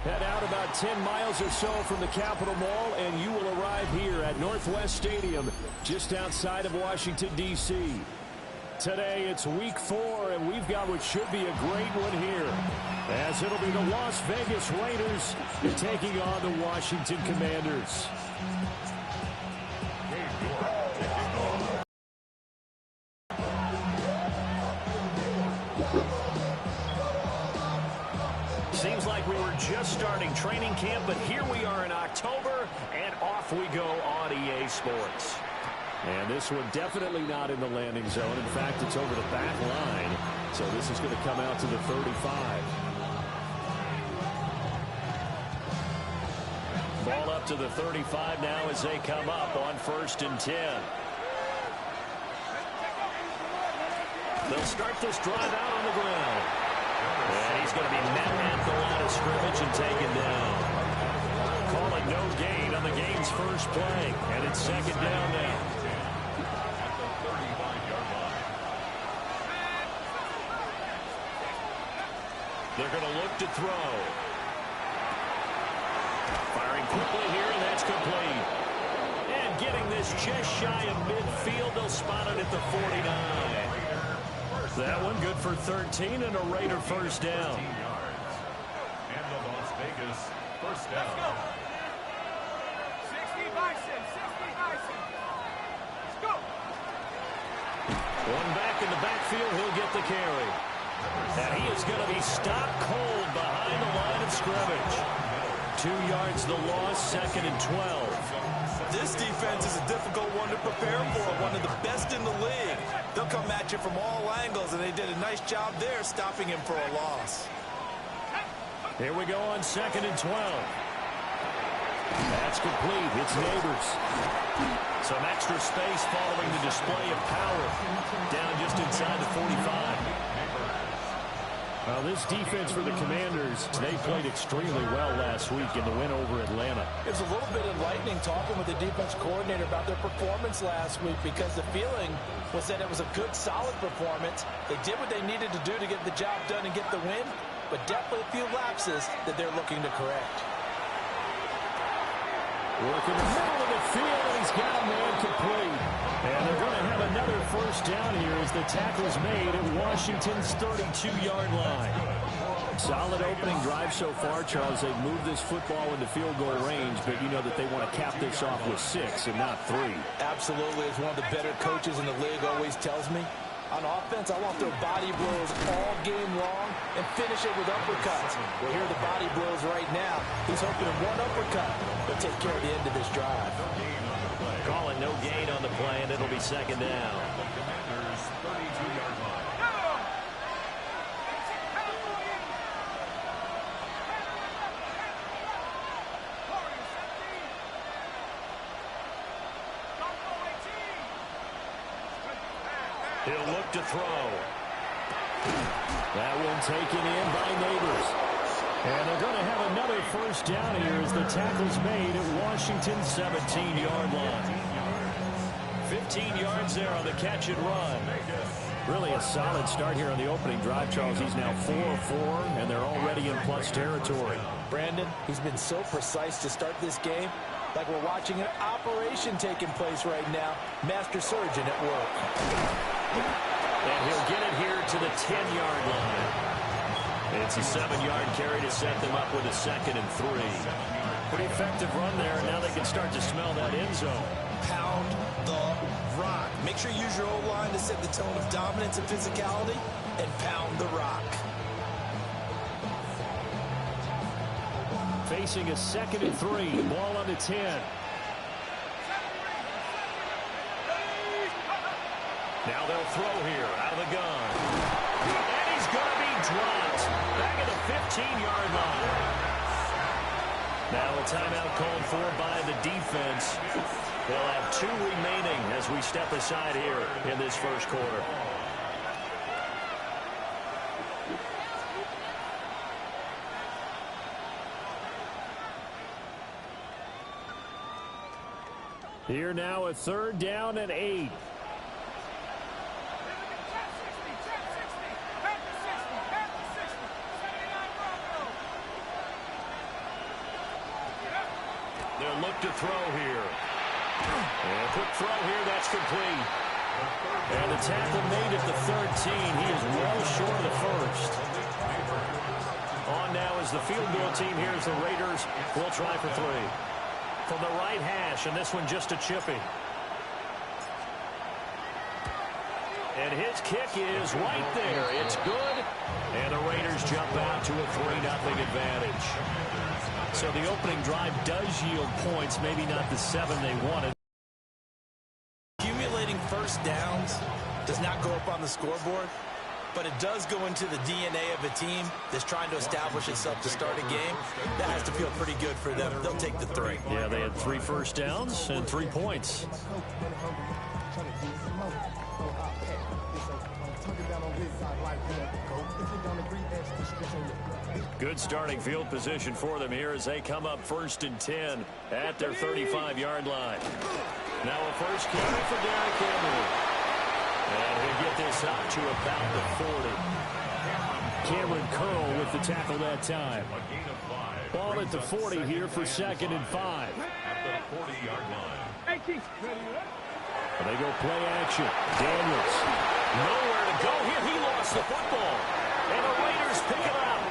Head out about 10 miles or so from the Capitol Mall, and you will arrive here at Northwest Stadium, just outside of Washington, D.C. Today, it's Week 4, and we've got what should be a great one here, as it'll be the Las Vegas Raiders taking on the Washington Commanders. Seems like we were just starting training camp, but here we are in October, and off we go on EA Sports. And this one definitely not in the landing zone. In fact, it's over the back line, so this is going to come out to the 35. Ball up to the 35 now as they come up on 1st and 10. They'll start this drive out on the ground. And he's going to be met at the line of scrimmage and taken down. Call it no gain on the game's first play. And it's 2nd down now. They're going to look to throw. Firing quickly here, and that's complete. And getting this just shy of midfield, they'll spot it at the 49. That one good for 13 and a Raider first down. And the Las Vegas first down. Let's go. 60 Bison, 60 Bison. Let's go. One back in the backfield, he'll get the carry. And he is going to be stopped cold behind the line of scrimmage. 2 yards the loss, 2nd and 12. This defense is a difficult one to prepare for, one of the best in the league. They'll come at you from all angles, and they did a nice job there stopping him for a loss. Here we go on 2nd and 12. That's complete. It's Neighbors. Some extra space following the display of power. Down just inside the 45. Well, this defense for the Commanders, they played extremely well last week in the win over Atlanta. It was a little bit enlightening talking with the defense coordinator about their performance last week, because the feeling was that it was a good, solid performance. They did what they needed to do to get the job done and get the win, but definitely a few lapses that they're looking to correct. Work in the middle of the field, and he's got a man complete. And they're going to have another first down here as the tackle's made at Washington's 32-yard line. Solid opening drive so far, Charles. They've moved this football into field goal range, but you know that they want to cap this off with 6 and not 3. Absolutely. As one of the better coaches in the league always tells me, on offense, I want their body blows all game long and finish it with uppercuts. Well, here are the body blows right now. He's hoping in one uppercut will take care of the end of this drive. Calling no gain on the play, and it'll be 2nd down. Commanders 32-yard line. He'll look to throw. That one taken in by Neighbors. And they're going to have another first down here as the tackle's made at Washington's 17-yard line. 15 yards there on the catch and run. Really a solid start here on the opening drive, Charles. He's now 4-4, and they're already in plus territory. Brandon, he's been so precise to start this game, like we're watching an operation taking place right now. Master surgeon at work. And he'll get it here to the 10-yard line. It's a 7-yard carry to set them up with a 2nd and 3. Pretty effective run there, and now they can start to smell that end zone. Pound the rock. Make sure you use your O-line to set the tone of dominance and physicality, and pound the rock. Facing a 2nd and 3. Ball on the 10. Now they'll throw here out of the gun. And he's going to be dropped back at the 15-yard line. Now a timeout called for by the defense. They'll have 2 remaining as we step aside here in this first quarter. Here now a 3rd down and 8. They'll look to throw here. And a quick throw here, that's complete. And the tackle made at the 13. He is well short of the first. On now is the field goal team. Here's the Raiders. We'll try for three. From the right hash, and this one just a chippy. And his kick is right there. It's good. And the Raiders jump out to a 3-0 advantage. So the opening drive does yield points, maybe not the 7 they wanted. Accumulating first downs does not go up on the scoreboard, but it does go into the DNA of a team that's trying to establish itself to start a game. That has to feel pretty good for them. They'll take the 3. Yeah, they had 3 first downs and 3 points. Good starting field position for them here as they come up 1st and 10 at their 35-yard line. Now a first carry for Derrick Henry. And he'll get this up to about the 40. Cameron Curl with the tackle that time. Ball at the 40 here for 2nd and 5. At the 40-yard line. And they go play action. Daniels. Nowhere to go here. He lost the football. And the Raiders pick it up.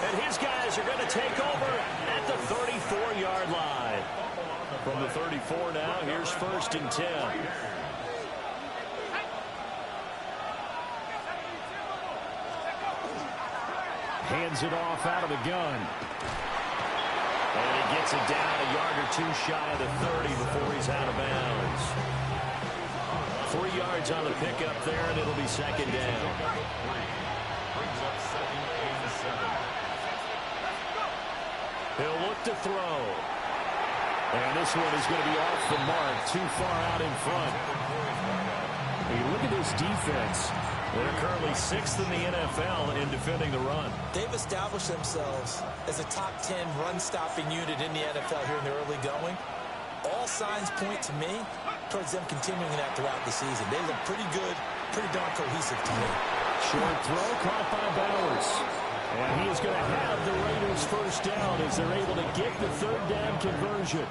And his guys are going to take over at the 34-yard line. From the 34 now, here's 1st and 10. Hands it off out of the gun. And he gets it down a yard or 2 shy of the 30 before he's out of bounds. 3 yards on the pickup there, and it'll be 2nd down. Brings up 2nd and 7. He'll look to throw. And this one is going to be off the mark, too far out in front. Hey, look at this defense. They're currently 6th in the NFL in defending the run. They've established themselves as a top 10 run-stopping unit in the NFL here in the early going. All signs point to me towards them continuing that throughout the season. They look pretty good, pretty darn cohesive to me. Short throw caught by Bowers. And he is going to have the Raiders first down as they're able to get the 3rd down conversion.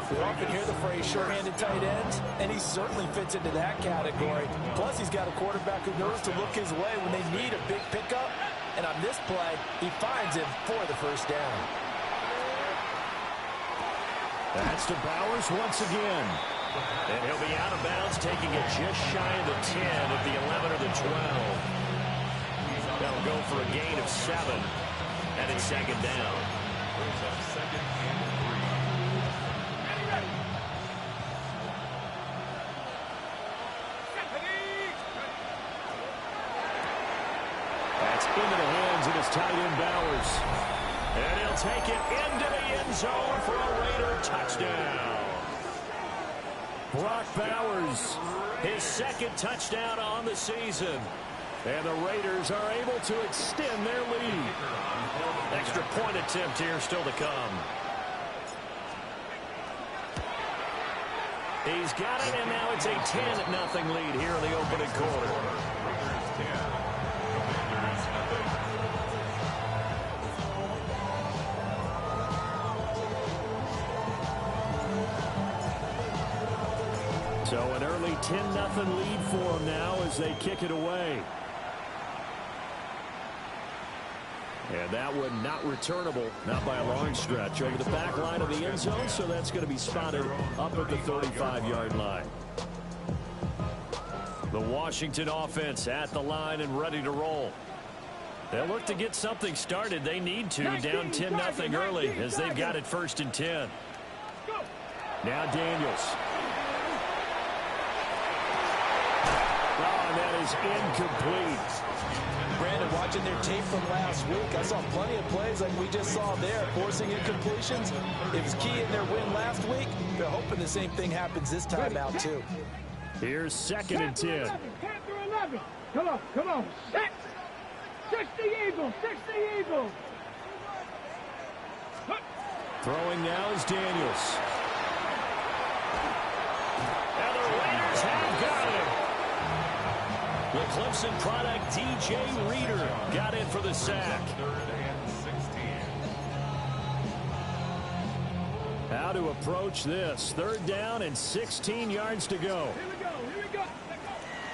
We often hear the phrase short-handed tight ends, and he certainly fits into that category. Plus, he's got a quarterback who knows to look his way when they need a big pickup. And on this play, he finds him for the first down. That's to Bowers once again. And he'll be out of bounds, taking it just shy of the 10 at the 11 or the 12. That'll go for a gain of 7. And it's 2nd down. Brings up 2nd and 3. That's into the hands of his tight end Bowers. And he'll take it into the end zone for a Raider touchdown. Brock Bowers, his 2nd touchdown on the season. And the Raiders are able to extend their lead. Extra point attempt here still to come. He's got it, and now it's a 10-0 lead here in the opening quarter. Raiders 10. Commanders nothing. So an early 10-0 lead for them now as they kick it away. And that one not returnable, not by a long stretch, over the back line of the end zone, so that's going to be spotted up at the 35-yard line. The Washington offense at the line and ready to roll. They'll look to get something started. They need to, down 10-0 early as they've got it 1st and 10. Now Daniels. Oh, and that is incomplete. Brandon, watching their tape from last week, I saw plenty of plays like we just saw there, forcing incompletions. It was key in their win last week. They're hoping the same thing happens this time out, too. Here's 2nd and 10. 11. Come on, come on. 6 the Eagles, 6 the Eagles. Throwing now is Daniels. And the Raiders have got him. The Clemson product, DJ Reader, got in for the sack. 3rd and 16. How to approach this. 3rd down and 16 yards to go.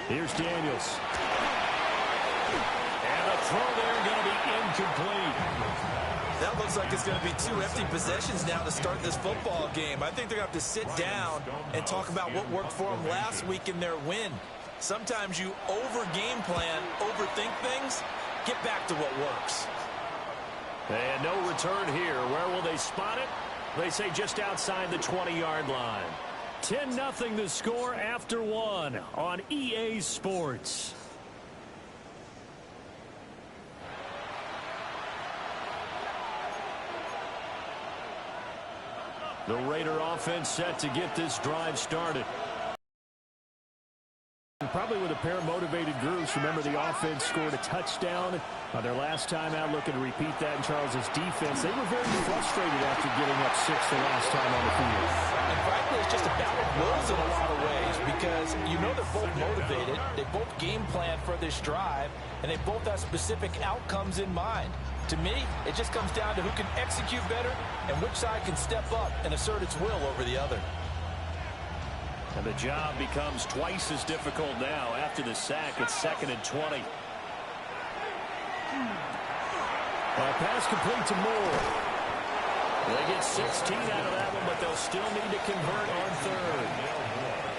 Here's Daniels. And a throw there going to be incomplete. That looks like it's going to be 2 empty possessions now to start this football game. I think they're going to have to sit down and talk about what worked for them last week in their win. Sometimes you over-game plan, overthink things, get back to what works. And no return here. Where will they spot it? They say just outside the 20-yard line. 10-0 the score after 1 on EA Sports. The Raider offense set to get this drive started. Probably with a pair of motivated groups. Remember, the offense scored a touchdown on their last time out. Looking to repeat that in Charles's defense. They were very frustrated after giving up 6 the last time on the field. And frankly, it's just a battle of wills in a lot of ways because you know they're both motivated. They both game plan for this drive, and they both have specific outcomes in mind. To me, it just comes down to who can execute better and which side can step up and assert its will over the other. And the job becomes twice as difficult now after the sack. It's 2nd and 20. Pass complete to Moore. They get 16 out of that one, but they'll still need to convert on 3rd.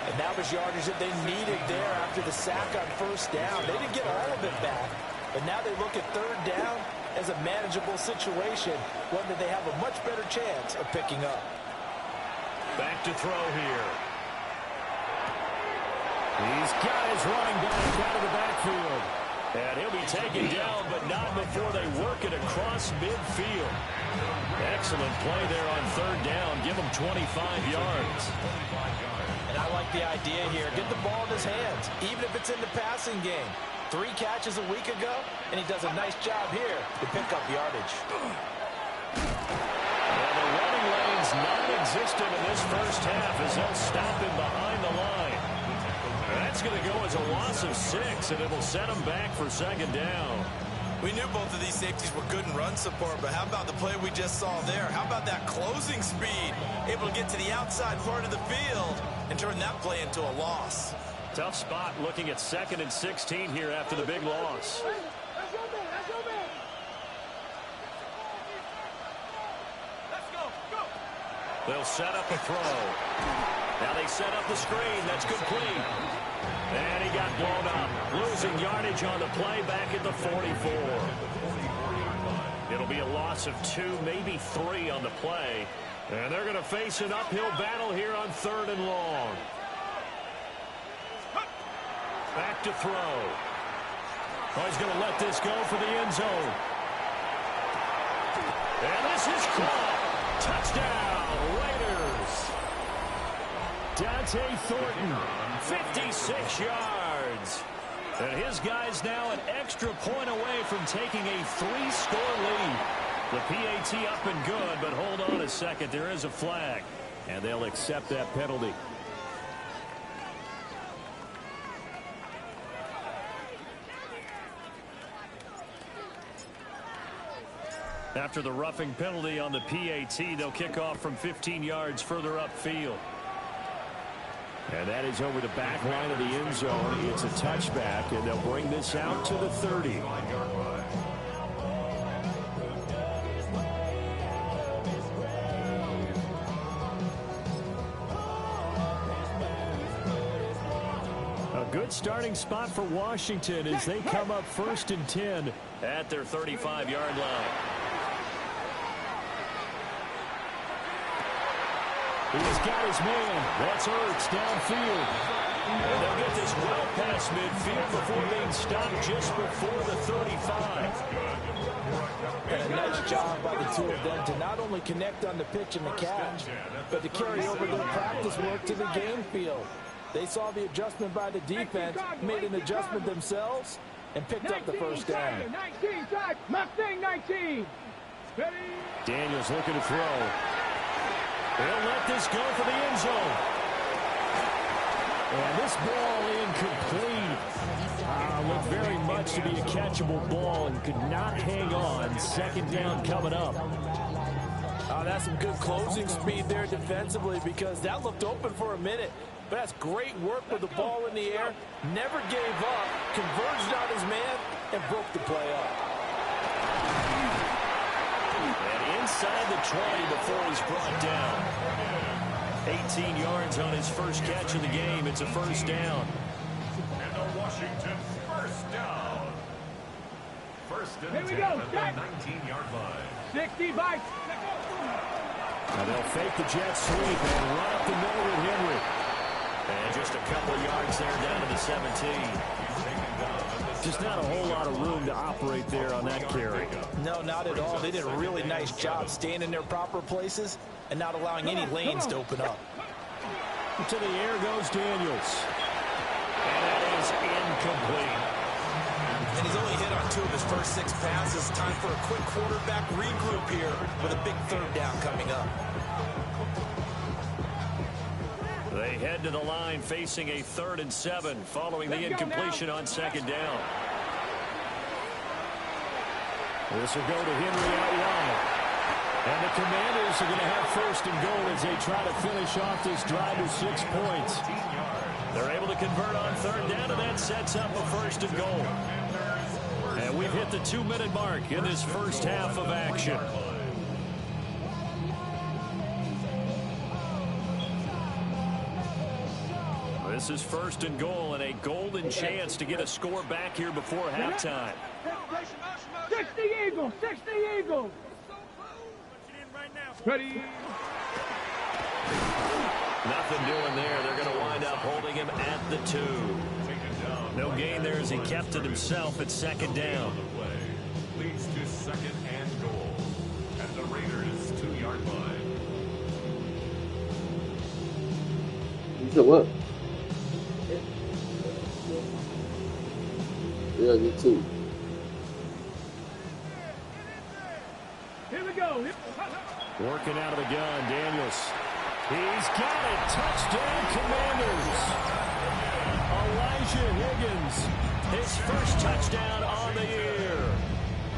And that was yardage that they needed there after the sack on 1st down. They didn't get all of it back, but now they look at 3rd down as a manageable situation, one that they have a much better chance of picking up. Back to throw here. These guys running back out of the backfield. And he'll be taken down, but not before they work it across midfield. Excellent play there on 3rd down. Give him 25 yards. And I like the idea here. Get the ball in his hands, even if it's in the passing game. 3 catches a week ago, and he does a nice job here to pick up yardage. And the running lane's non-existent in this first half as they'll stop him behind the line. That's going to go as a loss of 6, and it'll set him back for 2nd down. We knew both of these safeties were good in run support, but how about the play we just saw there? How about that closing speed? Able to get to the outside part of the field and turn that play into a loss. Tough spot looking at 2nd and 16 here after the big loss. They'll set up a throw. Now they set up the screen. That's complete. And he got blown up. Losing yardage on the play back at the 44. It'll be a loss of 2, maybe 3 on the play. And they're going to face an uphill battle here on 3rd and long. Back to throw. Oh, he's going to let this go for the end zone. And this is caught. Touchdown, Raiders. Dante Thornton, 56 yards. And his guys now an extra point away from taking a 3-score lead. The PAT up and good, but hold on a second. There is a flag, and they'll accept that penalty. After the roughing penalty on the PAT, they'll kick off from 15 yards further upfield. And that is over the back line of the end zone. It's a touchback, and they'll bring this out to the 30. A good starting spot for Washington as they come up 1st and 10 at their 35-yard line. He's got his man. That's Ertz downfield. And they'll get this well past midfield before being stopped just before the 35. And a nice job by the two of them to not only connect on the pitch and the catch, but to carry over their practice work to the game field. They saw the adjustment by the defense, made an adjustment themselves, and picked up the first down. 19, Mustang 19. Daniels looking to throw. They'll let this go for the end zone. And this ball incomplete. Looked very much to be a catchable ball and could not hang on. 2nd down coming up. Oh, that's some good closing speed there defensively because that looked open for a minute. But that's great work with the ball in the air. Never gave up, converged on his man, and broke the play up. And inside the 20 before he's brought down. 18 yards on his first catch of the game. It's a first down. And a Washington first down. First and 10 at the 19-yard line. 65. Now they'll fake the jet sweep and run up the middle with Henry. And just a couple yards there down to the 17. Just not a whole lot of room to operate there on that carry. No, not at all. They did a really nice job staying in their proper places and not allowing any lanes to open up. To the air goes Daniels. And that is incomplete. And he's only hit on 2 of his first 6 passes. Time for a quick quarterback regroup here with a big third down coming up. They head to the line facing a 3rd and 7 following the incompletion on 2nd down. This will go to Henry out wide. And the Commanders are going to have 1st and goal as they try to finish off this drive with 6 points. They're able to convert on 3rd down, and that sets up a 1st and goal. And we've hit the 2-minute mark in this first half of action. This is 1st and goal and a golden chance to get a score back here before halftime. 60 Eagles, 60 Eagles. Ready. Nothing doing there. They're going to wind up holding him at the 2. No gain there as he kept it himself at 2nd down. Leads to 2nd and goal. At the Raiders' 2-yard line. You said what? Yeah, me too. Here we go. Working out of the gun, Daniels. He's got it. Touchdown, Commanders. Elijah Higgins, his first touchdown on the year.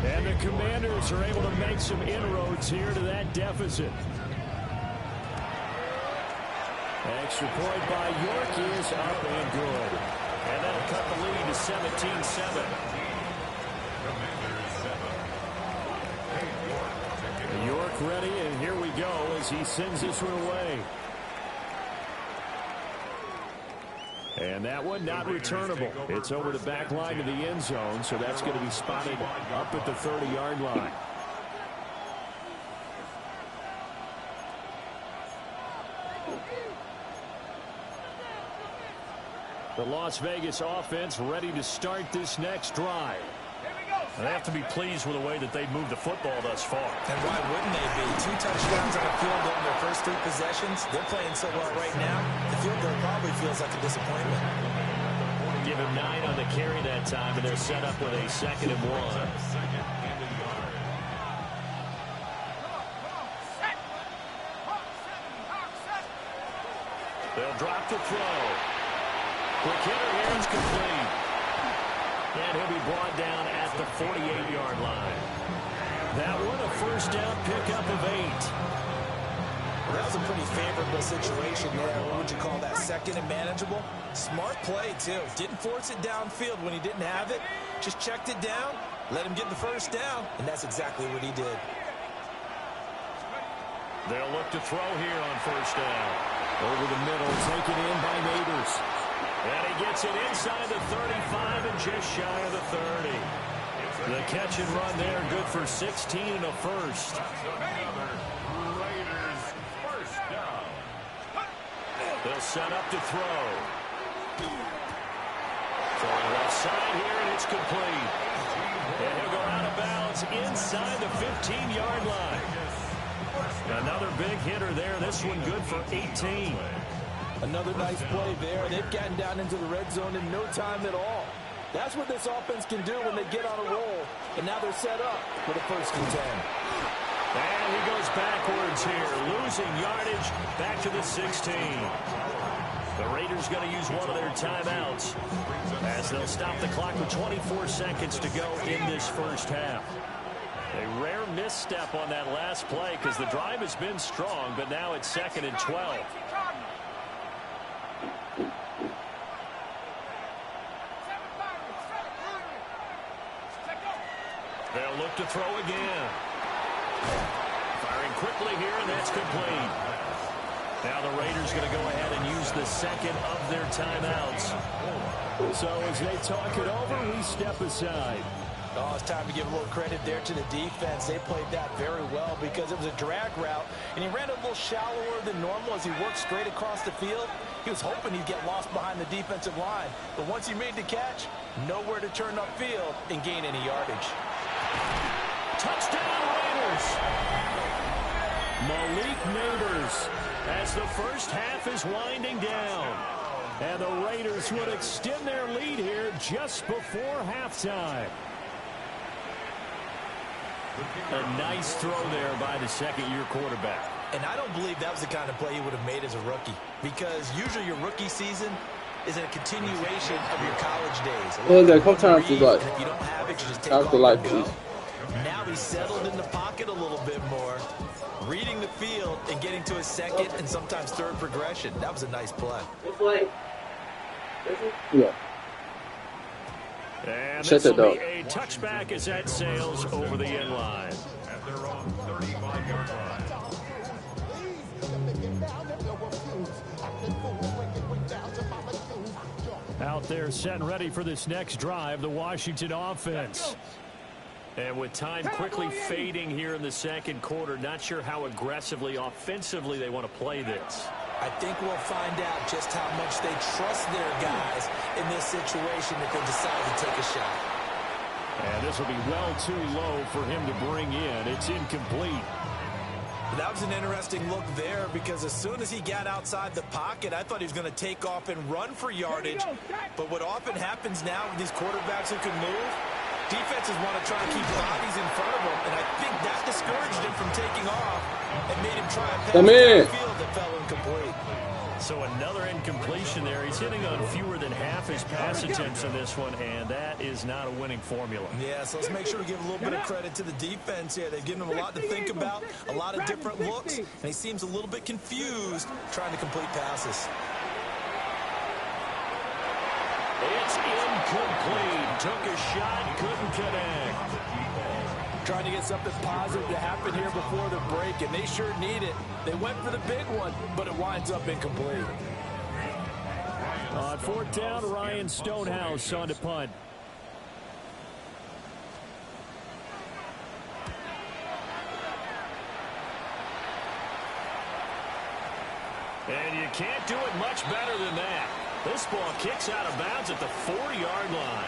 And the Commanders are able to make some inroads here to that deficit. Extra point by York is up and good. And that'll cut the lead to 17-7. York ready, and here we go as he sends this one away. And that one not returnable. It's over the back line to the end zone, so that's going to be spotted up at the 30-yard line. The Las Vegas offense ready to start this next drive. They have to be pleased with the way that they've moved the football thus far. And why wouldn't they be? 2 touchdowns on the field goal in their first 3 possessions. They're playing so well right now, the field goal probably feels like a disappointment. Give him 9 on the carry that time, and they're set up with a 2nd and 1. They'll drop the throw. Quick hitter here is complete. And he'll be brought down at the 48-yard line. That one a first down pickup of 8. Well, that was a pretty favorable situation there. What would you call that? 2nd and manageable? Smart play, too. Didn't force it downfield when he didn't have it. Just checked it down, let him get the first down, and that's exactly what he did. They'll look to throw here on first down. Over the middle, taken in by Neighbors. And he gets it inside the 35 and just shy of the 30. The catch and run there, good for 16 and a first. Raiders first down. They'll set up to throw. Throwing left side here, and it's complete. And he'll go out of bounds inside the 15-yard line. Another big hitter there. This one good for 18. Another nice play there. They've gotten down into the red zone in no time at all. That's what this offense can do when they get on a roll. And now they're set up for the 1st and 10. And he goes backwards here, losing yardage back to the 16. The Raiders going to use one of their timeouts as they'll stop the clock with 24 seconds to go in this first half. A rare miss misstep on that last play because the drive has been strong, but now it's 2nd and 12. They'll look to throw again. Firing quickly here, and that's complete. Now the Raiders going to go ahead and use the second of their timeouts. So as they talk it over, we step aside. Oh, it's time to give a little credit there to the defense. They played that very well because it was a drag route, and he ran a little shallower than normal as he worked straight across the field. He was hoping he'd get lost behind the defensive line, but once he made the catch, nowhere to turn upfield and gain any yardage. Touchdown Raiders! Malik Nabers as the first half is winding down. And the Raiders would extend their lead here just before halftime. A nice throw there by the second-year quarterback. And I don't believe that was the kind of play he would have made as a rookie, because usually your rookie season is a continuation of your college days. Well, a couple times he's like, if you don't have it, you just take that's off the life and go. piece. Now he's settled in the pocket a little bit more, reading the field and getting to his second and sometimes third progression. That was a nice play. Yeah. And Shut this will the be a touchback as that sails over the end line. At their own 35-yard line. Out there set and ready for this next drive, the Washington offense. And with time quickly fading here in the second quarter, not sure how aggressively, offensively they want to play this. I think we'll find out just how much they trust their guys in this situation if they decide to take a shot. And this will be well too low for him to bring in. It's incomplete. That was an interesting look there because as soon as he got outside the pocket, I thought he was going to take off and run for yardage. But what often happens now with these quarterbacks who can move, defenses want to try to keep bodies in front of him, and I think that discouraged him from taking off and made him try a pass downfield that fell incomplete. So another incompletion there. He's hitting on fewer than half his pass attempts in this one, and that is not a winning formula. Yeah, so let's make sure we give a little bit of credit to the defense here. They've given him a lot to think about, a lot of different looks, and he seems a little bit confused trying to complete passes. It's incomplete. Took a shot, couldn't connect. Trying to get something positive to happen here before the break, and they sure need it. They went for the big one, but it winds up incomplete. On fourth down, Ryan Stonehouse on to punt. And you can't do it much better than that. This ball kicks out of bounds at the 4-yard line.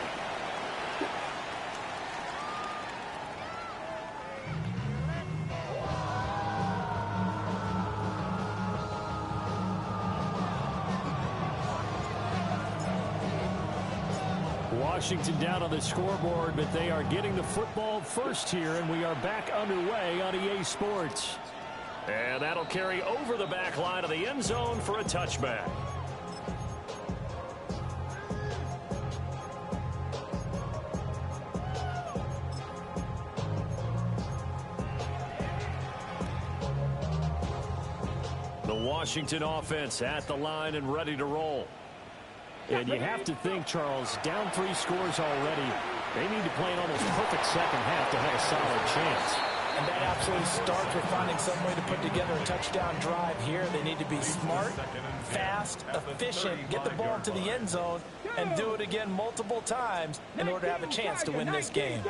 Washington down on the scoreboard, but they are getting the football first here, and we are back underway on EA Sports. And that'll carry over the back line of the end zone for a touchback. The Washington offense at the line and ready to roll. And you have to think, Charles, down 3 scores already. They need to play an almost perfect second half to have a solid chance. And that absolutely starts with finding some way to put together a touchdown drive here. They need to be smart, fast, efficient, get the ball to the end zone, and do it again multiple times in order to have a chance to win this game.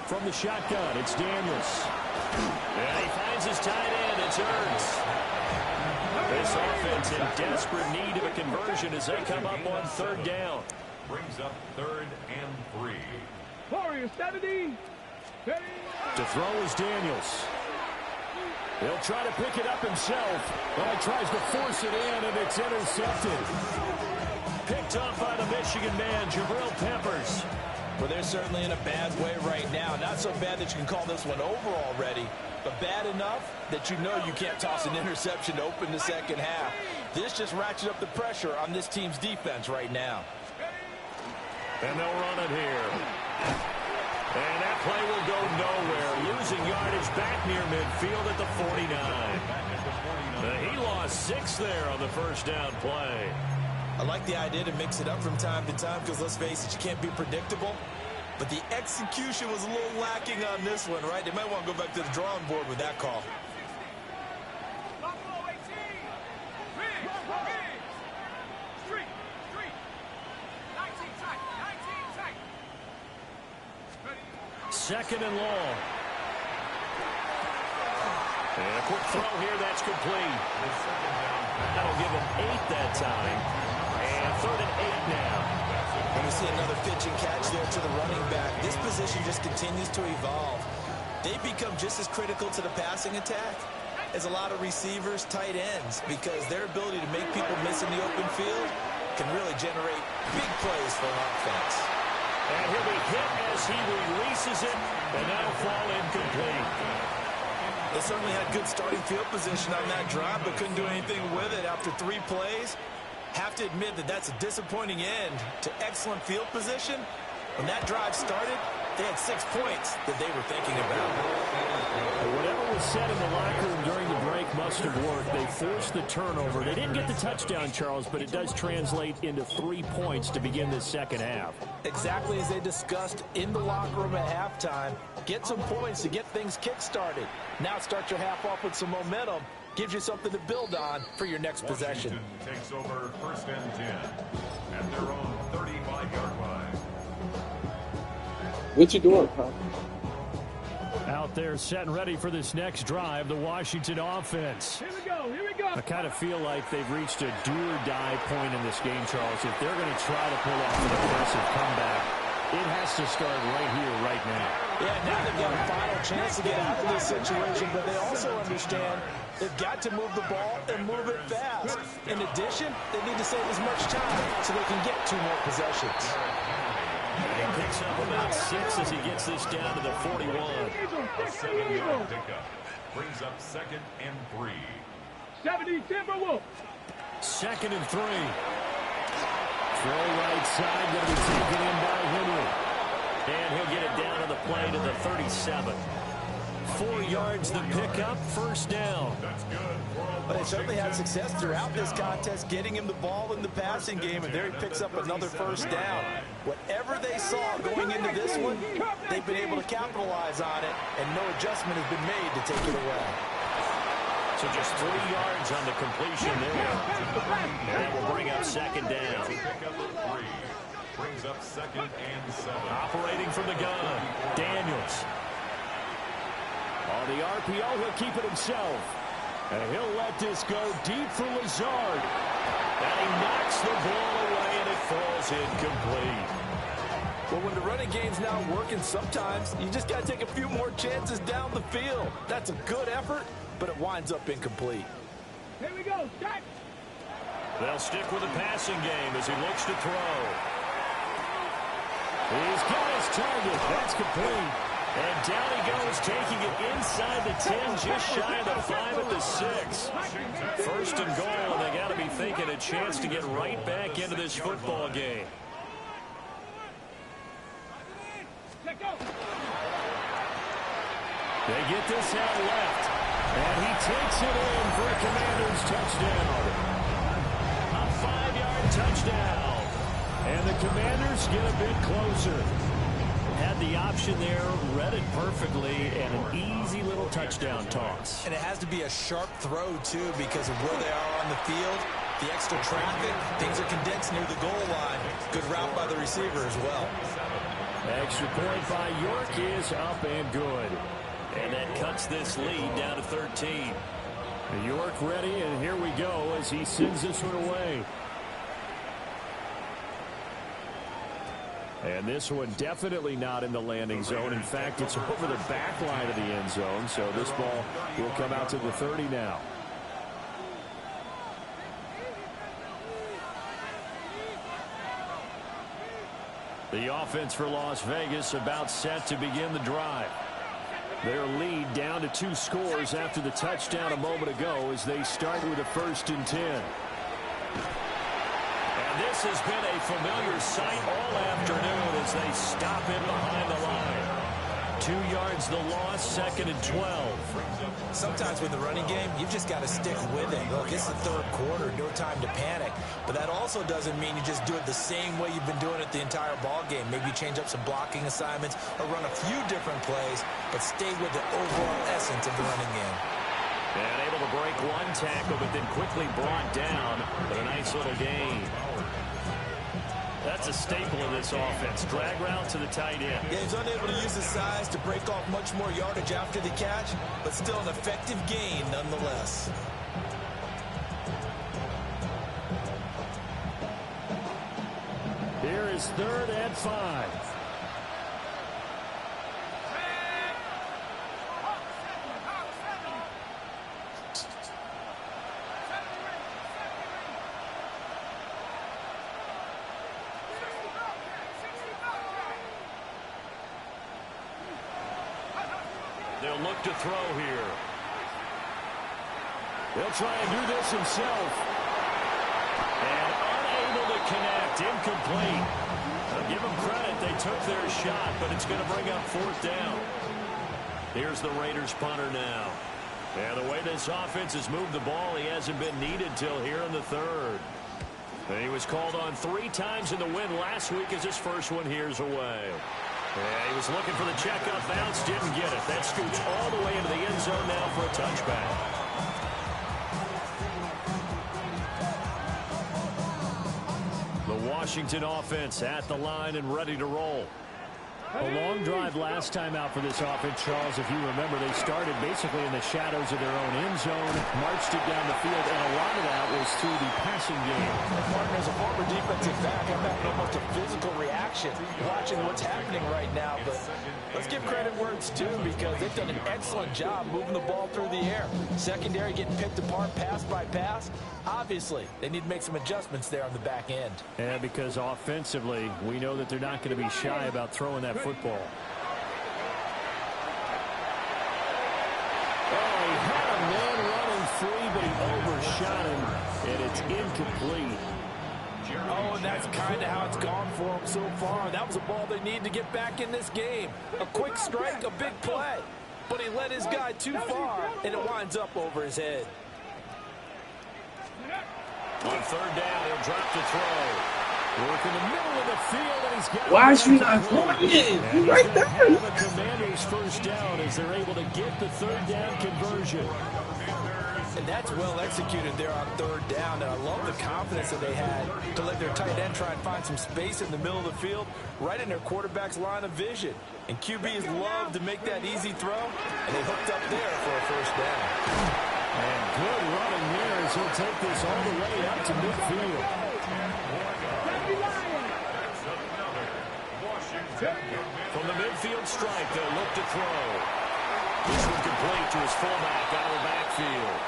From the shotgun, it's Daniels. And he finds his tight end. It's Ertz. This offense in desperate need of a conversion as they come up on third down. Brings up 3rd and 3. Warriors 70. To throw is Daniels. He'll try to pick it up himself. But he tries to force it in, and it's intercepted. Picked up by the Michigan man, Jabril Peppers. Well, they're certainly in a bad way right now. Not so bad that you can call this one over already, but bad enough that you know you can't toss an interception to open the second half. This just ratchets up the pressure on this team's defense right now. And they'll run it here. And that play will go nowhere. losing yardage back near midfield at the 49. He lost 6 there on the first down play. I like the idea to mix it up from time to time because, let's face it, you can't be predictable. But the execution was a little lacking on this one, right? They might want to go back to the drawing board with that call. Second and long. And a quick throw here, that's complete. That'll give him 8 that time. And 3rd and 8 now. And we see another pitch and catch there to the running back. This position just continues to evolve. They become just as critical to the passing attack as a lot of receivers, tight ends, because their ability to make people miss in the open field can really generate big plays for an offense. And he'll be hit as he releases it, and that'll fall incomplete. They certainly had good starting field position on that drive, but couldn't do anything with it after 3 plays. Have to admit that that's a disappointing end to excellent field position. When that drive started, they had 6 points that they were thinking about. Whatever was said in the locker room during the break must have worked. They forced the turnover. They didn't get the touchdown, Charles, but it does translate into 3 points to begin this second half. Exactly as they discussed in the locker room at halftime. Get some points to get things kick-started. Now start your half off with some momentum. Gives you something to build on for your next possession. Washington takes over 1st and 10 at their own 35-yard line. What you doing, Pop? Out there setting ready for this next drive, the Washington offense. Here we go, here we go. I kind of feel like they've reached a do-or-die point in this game, Charles. If they're going to try to pull off an aggressive comeback, it has to start right here, right now. Yeah, now they've got a final chance to get out of this situation, but they also understand they've got to move the ball and move it fast. In addition, they need to save as much time so they can get 2 more possessions. He picks up about 6 as he gets this down to the 41. A 7-yard pickup brings up 2nd and 3. 70 Timberwolves. 2nd and 3. Throw right side, going to be taken in by Henry. And he'll get it down to the play to the 37. 4 yards the pickup, 1st down. That's good. But they certainly had success throughout this contest, getting him the ball in the passing game, and there he picks up another 1st down. Whatever they saw going into this one, they've been able to capitalize on it, and no adjustment has been made to take it away. So just 3 yards on the completion there. And that will bring up 2nd down. Pickup of 3 brings up 2nd and 7. Operating from the gun, Daniels. On the RPO, he'll keep it himself. And he'll let this go deep for Lazard. And he knocks the ball away, and it falls incomplete. Well, when the running game's not working, sometimes you just got to take a few more chances down the field. That's a good effort, but it winds up incomplete. Here we go, set. They'll stick with the passing game as he looks to throw. He's got his target. That's complete. And down he goes, taking it inside the 10, just shy of the 5 at the 6. 1st and goal, and they got to be thinking a chance to get right back into this football game. They get this out left, and he takes it in for a Commanders touchdown. A 5-yard touchdown. And the Commanders get a bit closer. Had the option there, read it perfectly, and an easy little touchdown toss. And it has to be a sharp throw, too, because of where they are on the field. The extra traffic, things are condensed near the goal line. Good route by the receiver as well. Extra point by York is up and good. And that cuts this lead down to 13. York ready, and here we go as he sends this one away. And this one definitely not in the landing zone. In fact, it's over the back line of the end zone, so this ball will come out to the 30 now. The offense for Las Vegas about set to begin the drive. Their lead down to 2 scores after the touchdown a moment ago as they start with a 1st and 10. And this has been a familiar sight all afternoon as they stop him behind the line. 2 yards the loss, 2nd and 12. Sometimes with the running game, you've just got to stick with it. Look, it's the third quarter, no time to panic. But that also doesn't mean you just do it the same way you've been doing it the entire ball game. Maybe you change up some blocking assignments or run a few different plays, but stay with the overall essence of the running game. And able to break one tackle, but then quickly brought down. But a nice little gain. That's a staple of this offense. Drag route to the tight end. Yeah, he's unable to use his size to break off much more yardage after the catch, but still an effective gain nonetheless. Here is 3rd and 5. They'll look to throw here. He'll try and do this himself. And unable to connect. Incomplete. I'll give them credit. They took their shot, but it's going to bring up 4th down. Here's the Raiders punter now. And the way this offense has moved the ball, he hasn't been needed till here in the 3rd. And he was called on 3 times in the win last week as his first one here's away. Yeah, he was looking for the checkup bounce, didn't get it. That scoots all the way into the end zone now for a touchback. The Washington offense at the line and ready to roll. A long drive last time out for this offense, Charles. If you remember, they started basically in the shadows of their own end zone, marched it down the field, and a lot of that was through the passing game. Martin, as a former defensive back, I'm having almost a physical reaction watching what's happening right now. But let's give credit where it's due, because they've done an excellent job moving the ball through the air. Secondary getting picked apart pass by pass. Obviously, they need to make some adjustments there on the back end. Yeah, because offensively, we know that they're not going to be shy about throwing that football. Oh, he had a man running free, but he overshot him, and it's incomplete. Oh, and that's kind of how it's gone for them so far. That was a ball they need to get back in this game. A quick strike, a big play. But he let his guy too far, and it winds up over his head. On 3rd down, he'll drop to throw. Work in the middle of the field, and he's got. Why is you not throwing it? You right there. The Commanders' first down as they're able to get the 3rd down conversion. And that's well executed there on 3rd down. And I love the confidence that they had to let their tight end try and find some space in the middle of the field, right in their quarterback's line of vision. And QBs love to make that easy throw, and they hooked up there for a first down. And good running here as he'll take this all the way up to midfield. From the midfield stripe, they'll look to throw. This one complete to his fullback out of the backfield.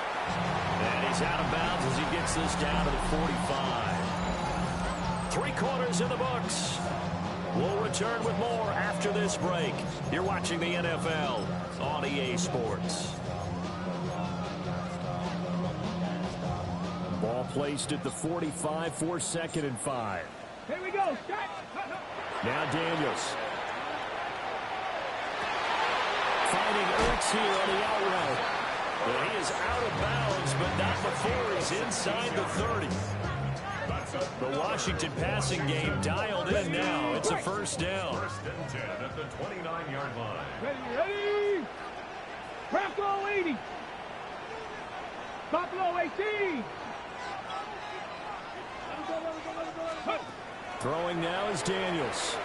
And he's out of bounds as he gets this down to the 45. 3 quarters in the books. We'll return with more after this break. You're watching the NFL on EA Sports. Ball placed at the 45 for 2nd and 5. Here we go. Now Daniels. Finding Ertz here on the out route. Well, he is out of bounds, but not before he's inside the 30. The Washington passing game dialed in now. It's a first down. 1st and 10 at the 29-yard line. Ready. Bronco 80. Buffalo 18. Throwing now is Daniels.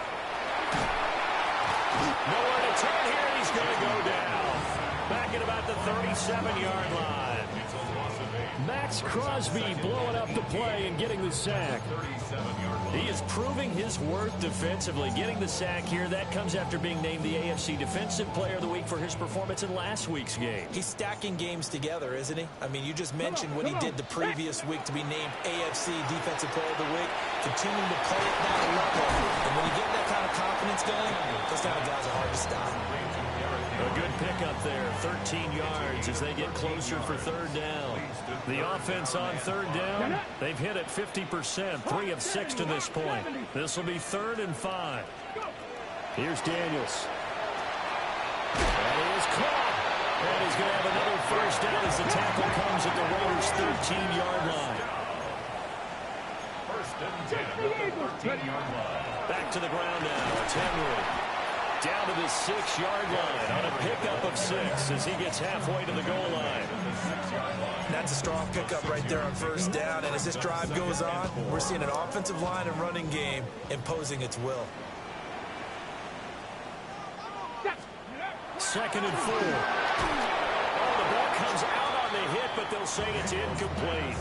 Nowhere to turn here. He's going to go down. Back at about the 37-yard line. Max Crosby blowing up the play and getting the sack. He is proving his worth defensively. Getting the sack here, that comes after being named the AFC Defensive Player of the Week for his performance in last week's game. He's stacking games together, isn't he? I mean, you just mentioned what he did the previous week to be named AFC Defensive Player of the Week, continuing to play at that level. And when you get that kind of confidence going, those kind of guys are hard to stop. A good pickup there, 13 yards as they get closer for 3rd down. The offense on 3rd down, they've hit it 50%, 3 of 6 to this point. This will be 3rd and 5. Here's Daniels. And he's going to have another first down as the tackle comes at the Raiders' 13-yard line. First and 10 at the 13-yard line. Back to the ground now. It's Henry. Down to the 6-yard line on a pickup of 6 as he gets halfway to the goal line. That's a strong pickup right there on first down. And as this drive goes on, we're seeing an offensive line and running game imposing its will. 2nd and 4. Oh, the ball comes out on the hit, but they'll say it's incomplete.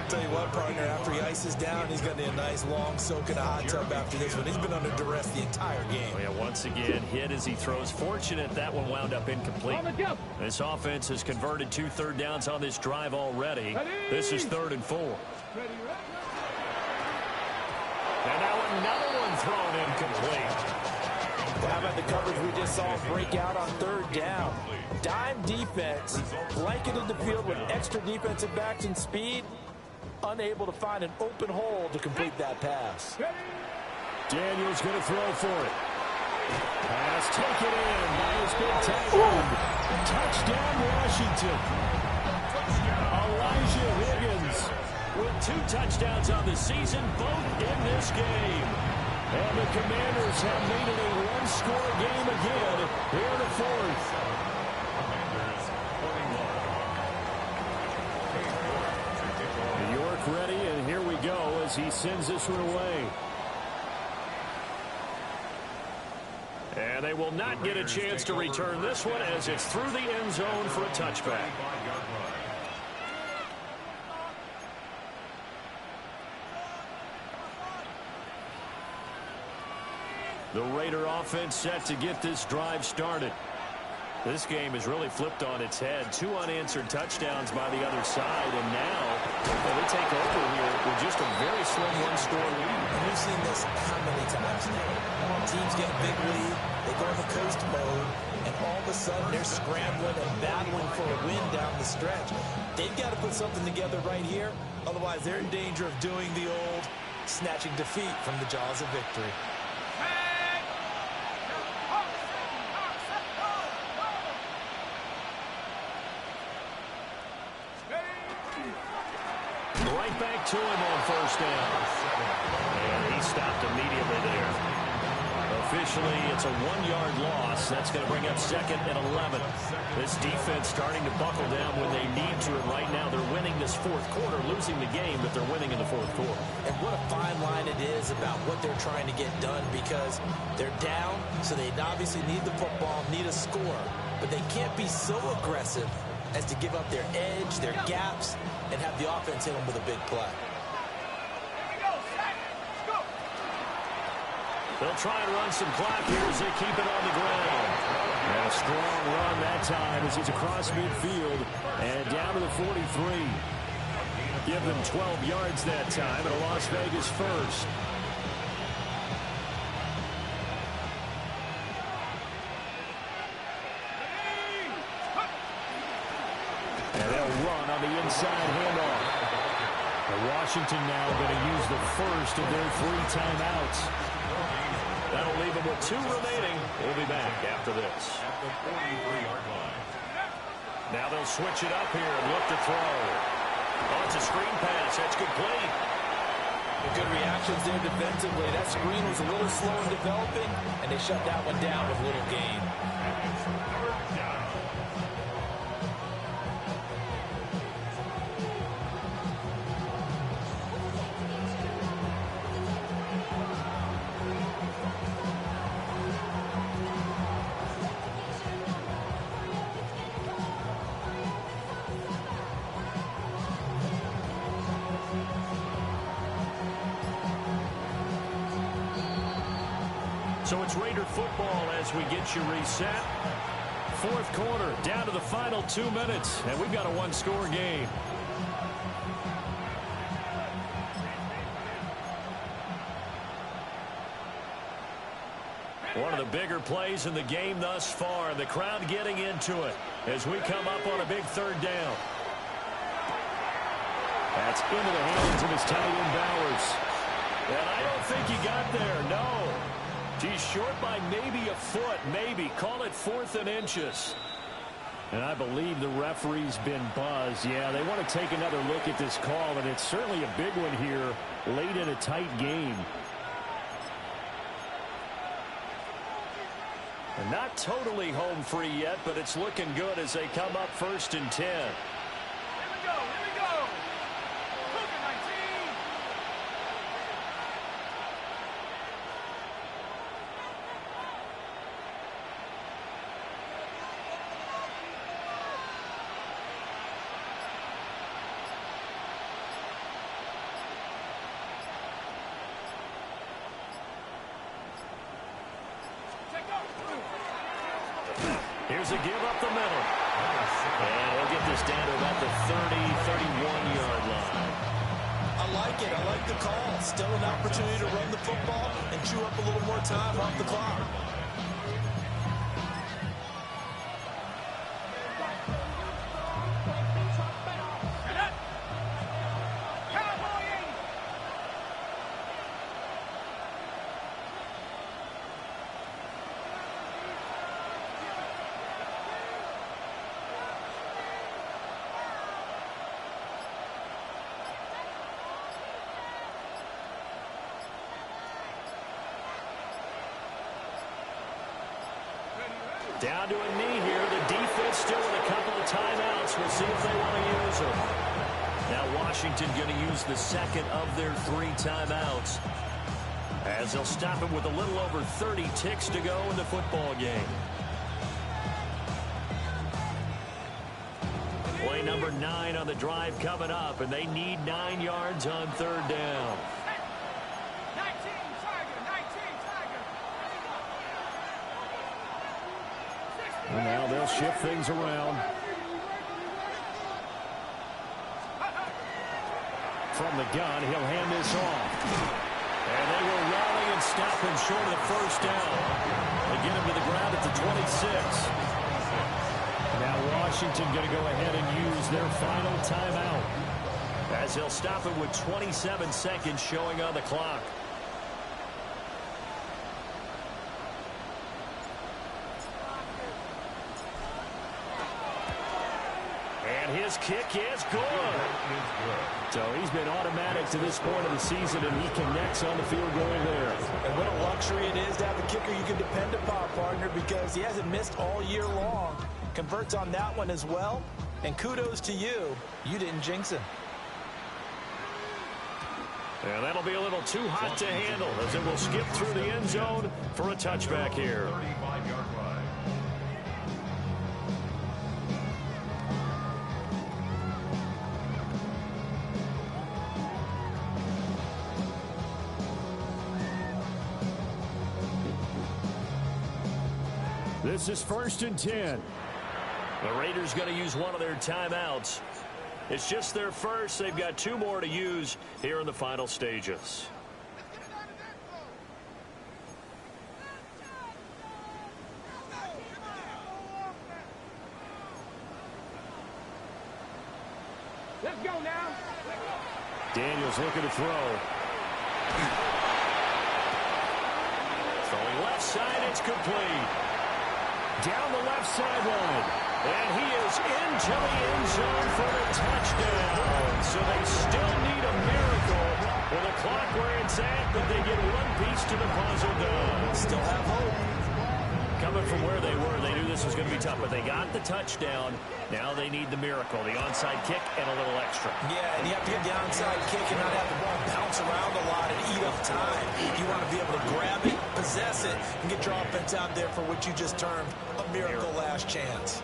Tell you what, partner, after he ices down, he's going to need a nice long soak in a hot tub after this one. He's been under duress the entire game. Oh, yeah, once again, hit as he throws. Fortunate that one wound up incomplete. This offense has converted 2 third downs on this drive already. This is 3rd and 4. And now another one thrown incomplete. How about the coverage we just saw break out on 3rd down? Dime defense, blanketed the field with extra defensive backs and speed, unable to find an open hole to complete that pass. Daniels going to throw for it. Pass taken in by his big tight end. Touchdown, Washington. Elijah Higgins with 2 touchdowns on the season, both in this game. And the Commanders have made it a 1-score game again here in the 4th. New York ready, and here we go as he sends this one away. And they will not get a chance to return this one as it's through the end zone for a touchback. The Raider offense set to get this drive started. This game has really flipped on its head. 2 unanswered touchdowns by the other side, and now they take over here with just a very slim 1-score lead. And we've seen this how many times now? Teams get a big lead, they go into coast mode, and all of a sudden they're scrambling and battling for a win down the stretch. They've got to put something together right here, otherwise they're in danger of doing the old snatching defeat from the jaws of victory. Right back to him on first down. And he stopped immediately there. Officially, it's a 1-yard loss. That's going to bring up 2nd and 11. This defense starting to buckle down when they need to. And right now, they're winning this 4th quarter, losing the game, but they're winning in the 4th quarter. And what a fine line it is about what they're trying to get done, because they're down, so they obviously need the football, need a score. But they can't be so aggressive as to give up their edge, their gaps, and have the offense hit them with a big play. They'll try and run some clock here as they keep it on the ground. And a strong run that time as he's across midfield and down to the 43. Give them 12 yards that time and a Las Vegas first. And they'll run on the inside handoff. And Washington now going to use the first of their 3 timeouts. That'll leave them with 2 remaining. We'll be back after this. Now they'll switch it up here and look to throw. Oh, it's a screen pass. That's complete. Good reactions there defensively. That screen was a little slow in developing, and they shut that one down with little gain. So it's Raider football as we get you reset. 4th quarter, down to the final 2 minutes, and we've got a 1-score game. One of the bigger plays in the game thus far, the crowd getting into it as we come up on a big 3rd down. That's into the hands of his tight end Bowers. And I don't think he got there, no. He's short by maybe a foot, maybe. Call it 4th and inches. And I believe the referee's been buzzed. Yeah, they want to take another look at this call, and it's certainly a big one here late in a tight game. And not totally home free yet, but it's looking good as they come up 1st and 10. Here we go. Cougar 19. Here's a give up the middle. And we'll get this down to about the 30-31-yard line. I like it. I like the call. Still an opportunity to run the football and chew up a little more time off the clock. Down to a knee here. The defense still with a couple of timeouts. We'll see if they want to use them. Now Washington going to use the second of their 3 timeouts, as they'll stop it with a little over 30 ticks to go in the football game. Play number 9 on the drive coming up, and they need 9 yards on 3rd down. And now they'll shift things around. From the gun, he'll hand this off. And they will rally and stop him short of the 1st down. They get him to the ground at the 26. Now Washington going to go ahead and use their final timeout, as they'll stop it with 27 seconds showing on the clock. His kick is good. So he's been automatic to this point of the season, and he connects on the field goal there. And what a luxury it is to have a kicker you can depend upon, partner, because he hasn't missed all year long. Converts on that one as well. And kudos to you. You didn't jinx him. And that'll be a little too hot to handle, as it will skip through the end zone for a touchback here. 35-yard line. This is 1st and 10. The Raiders going to use one of their timeouts. It's just their first. They've got 2 more to use here in the final stages. Let's go now. Daniels looking to throw. Throwing left side, it's complete. Down the left sideline. And he is into the end zone for the touchdown. So they still need a miracle with the clock where it's at, but they get one piece to the puzzle done. Still have hope. Coming from where they were, they knew this was going to be tough, but they got the touchdown. Now they need the miracle, the onside kick and a little extra. Yeah, and you have to get the onside kick and not have the ball bounce around a lot and eat up time. You want to be able to grab it, possess it, and get your offense out there for what you just termed a miracle last chance.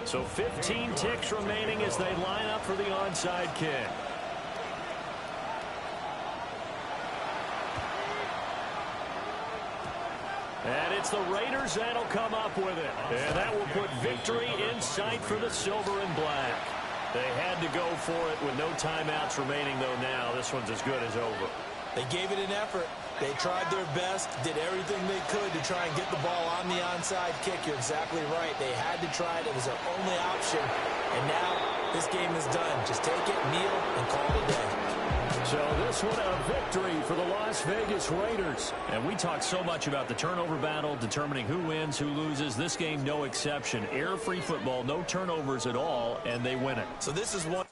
So 15 ticks remaining as they line up for the onside kick. And it's the Raiders that'll come up with it. And that will put victory in sight for the silver and black. They had to go for it with no timeouts remaining, though now this one's as good as over. They gave it an effort. They tried their best, did everything they could to try and get the ball on the onside kick. You're exactly right. They had to try it. It was their only option. And now this game is done. Just take it, kneel, and call it a day. So this one a victory for the Las Vegas Raiders. And we talk so much about the turnover battle, determining who wins, who loses. This game, no exception. Error-free football, no turnovers at all, and they win it. So this is one.